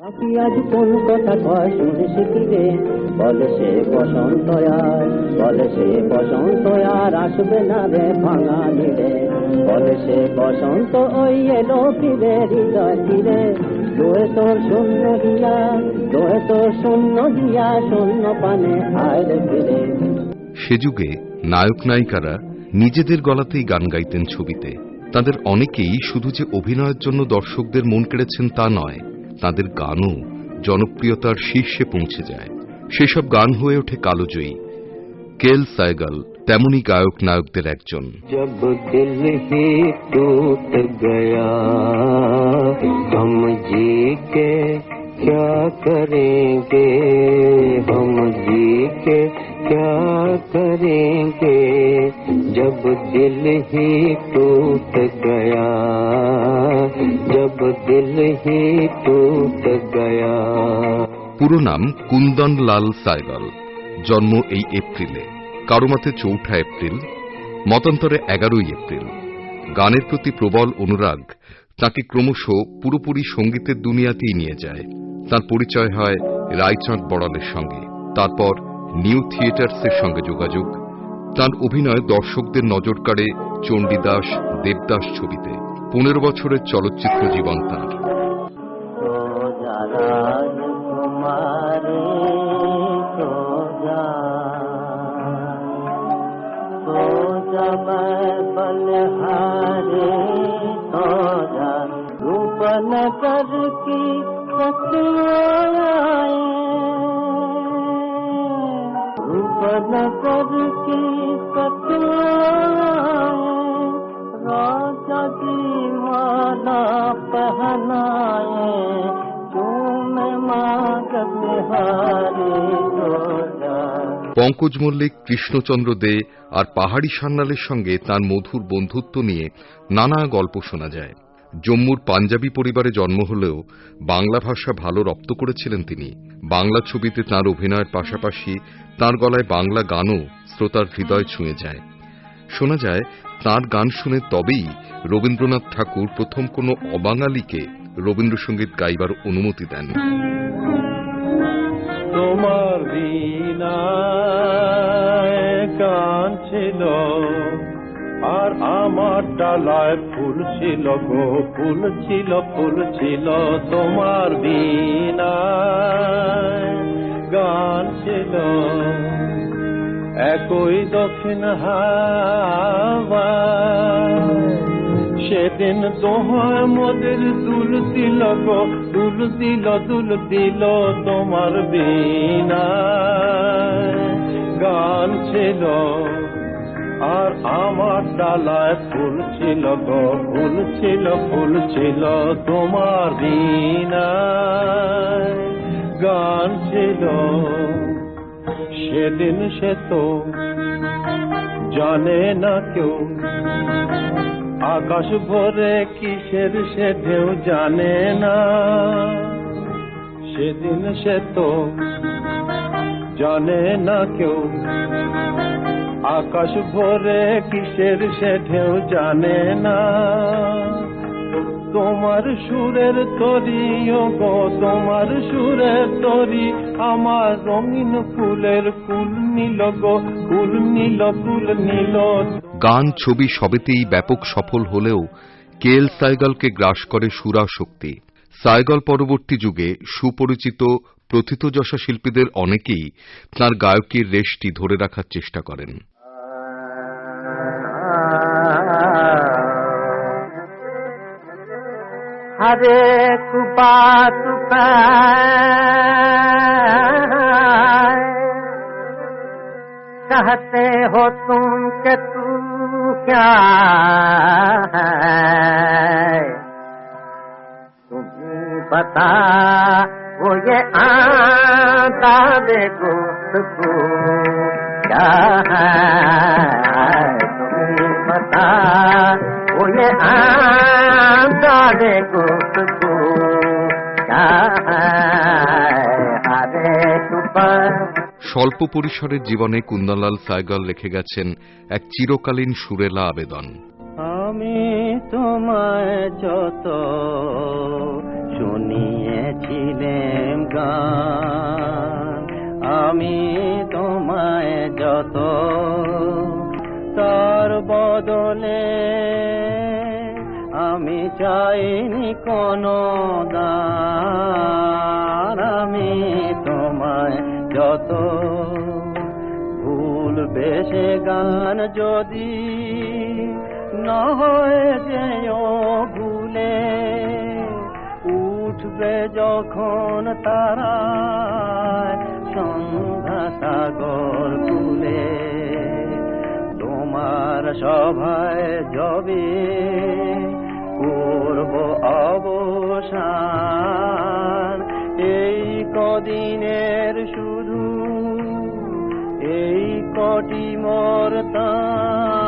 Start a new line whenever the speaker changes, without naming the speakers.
আজ কোন কথা কয় শুনিস কি রে, বলে সে বসন্ত আর, বলে সে বসন্ত আর আসবে না রে ভাঙালি রে, বলে সে বসন্ত ওই এলো ফিরে হৃদয় ফিরে, দোয়ে তোর শূন্য দিয়া, দোয়ে তোর শূন্য দিয়া শূন্য পানে আয় রে ফিরে।
সে যুগে নায়ক নায়িকারা নিজেদের গলাতেই গান গাইতেন ছবিতে। তাদের অনেকেই শুধু যে অভিনয়ের জন্য দর্শকদের মন কেড়েছেন তা নয়, তাদের গানও জনপ্রিয়তার শীর্ষে পৌঁছে যায়। সেসব গান হয়ে ওঠে কালজয়ী। কেএল সায়গাল তেমনি গায়ক নায়কদের একজন।
जब दिल ही टूट गया हम जी के क्या करेंगे, हम जी के क्या करेंगे, जब दिल ही टूट गया, जब दिल ही टूट गया।
পুরো নাম কুন্দন লাল সায়গাল। জন্ম এই এপ্রিলে, কারো মতে ৪ঠা এপ্রিল, মতান্তরে ১১ই এপ্রিল। গানের প্রতি প্রবল অনুরাগ তাকে ক্রমশ পুরোপুরি সঙ্গীতের দুনিয়াতেই নিয়ে যায়। তার পরিচয় হয় রায়চাঁদ বড়ালের সঙ্গে, তারপর নিউ থিয়েটার্সের সঙ্গে যোগাযোগ। তার অভিনয় দর্শকদের নজর কাড়ে চণ্ডীদাস, দেবদাস ছবিতে। ১৫ বছরের চলচ্চিত্র জীবন তাঁর।
नगर की सखियाँ, रूपनगर की सखियाँ, राजा जी माला पहनाए, चूमे मांग बिहारी रोजा।
পঙ্কজ মল্লিক, কৃষ্ণচন্দ্র দে আর পাহাড়ি সান্যালের সঙ্গে তার মধুর বন্ধুত্ব নিয়ে নানা গল্প শোনা যায়। জম্মুর পাঞ্জাবি পরিবারে জন্ম হলেও বাংলা ভাষা ভালো রপ্ত করেছিলেন তিনি। বাংলা ছবিতে তাঁর অভিনয়ের পাশাপাশি তাঁর গলায় বাংলা গানও শ্রোতার হৃদয় ছুঁয়ে যায়। শোনা যায় তাঁর গান শুনে তবেই রবীন্দ্রনাথ ঠাকুর প্রথম কোনো অবাঙালিকে রবীন্দ্রসঙ্গীত গাইবার অনুমতি দেন।
তোমার বীণায় গান ছিল আর আমার ডালায় ফুল ছিল গো, ফুল ছিল, ফুল ছিল। তোমার বীণায় গান ছিল, একই দক্ষিণ হাওয়া, সেদিন তোমার মোদের দুল দিল গো, দুল দিল, দুল দিল। তোমার বীণায় গান ছিল আর আমার ডালায় ফুল ছিল গো, ফুল ছিল, ফুল ছিল। তোমার বীণায় গান ছিল, সেদিন সে তো জানে না কেউ, আকাশ ভরে কিসের সে ঢেউ জানে না, সেদিন সে তো জানে না কেউ, আকাশ ভরে কিসের সে ঢেউ জানে না। তোমার সুরের তরি গো, তোমার সুরের তরি, আমার রঙিন ফুলের ফুল নীল গো, ফুল নীল, ফুল নীল।
গান, ছবি সবেতেই ব্যাপক সফল হলেও কেএল সায়গালকে গ্রাস করে সুরাশক্তি। সায়গাল পরবর্তী যুগে সুপরিচিত প্রথিতযশা শিল্পীদের অনেকেই তাঁর গায়কীর রেশটি ধরে রাখার চেষ্টা করেন।
हरे बात कहते हो तुम के तू क्या है, तुम्हें बता वो ये आदाब गुफ्तगू क्या है, तुम्हें बता वो ये आदाब गुफ्तगू क्या है, हरे सुपर।
স্বল্প পরিসরের জীবনে কুন্দনলাল সায়গাল রেখে গেছেন এক চিরকালীন সুরেলা আবেদন।
আমি তোমায় যত শুনিয়েছিলেন গান। আমি তোমায় যত তার বদলে আমি চাইনি কোনো দান। আমি তোমায় যত ভুলবে সে গান যদি না হয় যেও ভুলে, উঠবে যখন তারা সন্ধ্যা সাগর কূলে, তোমার সভায় যবে করব অবসান। এই কদিনের শুধু এই কটি মোর তান।